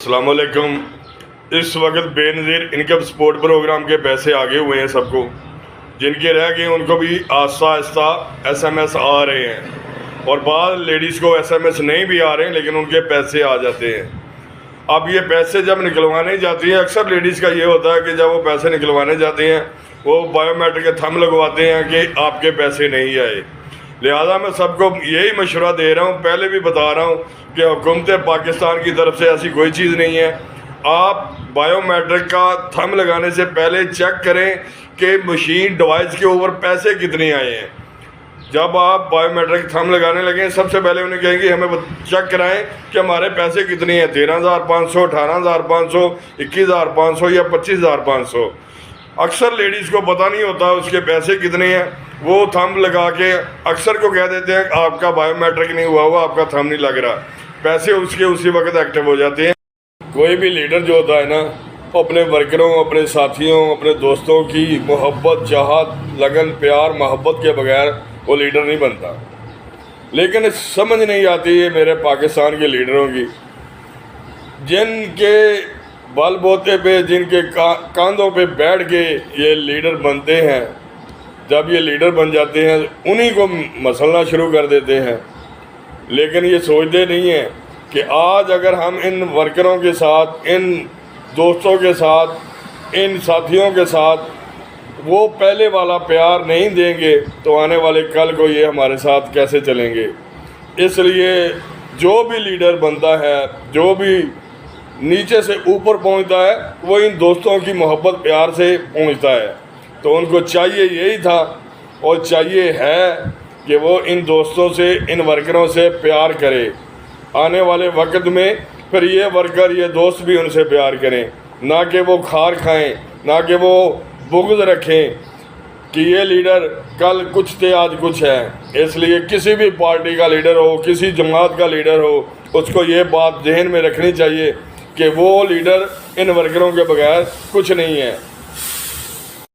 السلام علیکم۔ اس وقت بے نظیر انکم سپورٹ پروگرام کے پیسے آگے ہوئے ہیں سب کو، جن کے رہ گئے ان کو بھی آہستہ آہستہ ایس ایم ایس آ رہے ہیں، اور بعض لیڈیز کو ایس ایم ایس نہیں بھی آ رہے ہیں لیکن ان کے پیسے آ جاتے ہیں۔ اب یہ پیسے جب نکلوانے جاتی ہیں، اکثر لیڈیز کا یہ ہوتا ہے کہ جب وہ پیسے نکلوانے جاتے ہیں وہ بایو میٹرک کے تھم لگواتے ہیں کہ آپ کے پیسے نہیں آئے۔ لہٰذا میں سب کو یہی مشورہ دے رہا ہوں، پہلے بھی بتا رہا ہوں کہ حکومت پاکستان کی طرف سے ایسی کوئی چیز نہیں ہے۔ آپ بایو میٹرک کا تھم لگانے سے پہلے چیک کریں کہ مشین ڈیوائس کے اوپر پیسے کتنے آئے ہیں۔ جب آپ بایو میٹرک تھم لگانے لگیں سب سے پہلے انہیں کہیں گے ہمیں چیک کرائیں کہ ہمارے پیسے کتنے ہیں، 13,500، 18,500، 21,500 یا 25,500۔ اکثر لیڈیز کو پتہ نہیں ہوتا اس کے پیسے کتنے ہیں، وہ تھم لگا کے اکثر کو کہہ دیتے ہیں آپ کا بایو میٹرک نہیں ہوا آپ کا تھم نہیں لگ رہا، پیسے اس کے اسی وقت ایکٹیو ہو جاتے ہیں۔ کوئی بھی لیڈر جو ہوتا ہے نا، وہ اپنے ورکروں، اپنے ساتھیوں، اپنے دوستوں کی محبت، چاہت، لگن، پیار، محبت کے بغیر وہ لیڈر نہیں بنتا۔ لیکن سمجھ نہیں آتی ہے میرے پاکستان کے لیڈروں کی، جن کے بل بوتے پہ، جن کے کاندھوں پہ بیٹھ کے یہ لیڈر بنتے ہیں، جب یہ لیڈر بن جاتے ہیں انہی کو مسلنا شروع کر دیتے ہیں، لیکن یہ سوچتے نہیں ہیں کہ آج اگر ہم ان ورکروں کے ساتھ، ان دوستوں کے ساتھ، ان ساتھیوں کے ساتھ وہ پہلے والا پیار نہیں دیں گے تو آنے والے کل کو یہ ہمارے ساتھ کیسے چلیں گے۔ اس لیے جو بھی لیڈر بنتا ہے، جو بھی نیچے سے اوپر پہنچتا ہے، وہ ان دوستوں کی محبت پیار سے پہنچتا ہے۔ تو ان کو چاہیے یہی تھا اور چاہیے ہے کہ وہ ان دوستوں سے، ان ورکروں سے پیار کرے۔ آنے والے وقت میں پھر یہ ورکر، یہ دوست بھی ان سے پیار کریں، نہ کہ وہ کھار کھائیں، نہ کہ وہ بغض رکھیں کہ یہ لیڈر کل کچھ تھے آج کچھ ہے۔ اس لیے کسی بھی پارٹی کا لیڈر ہو، کسی جماعت کا لیڈر ہو، اس کو یہ بات ذہن میں رکھنی چاہیے کہ وہ لیڈر ان ورکروں کے بغیر کچھ نہیں ہے۔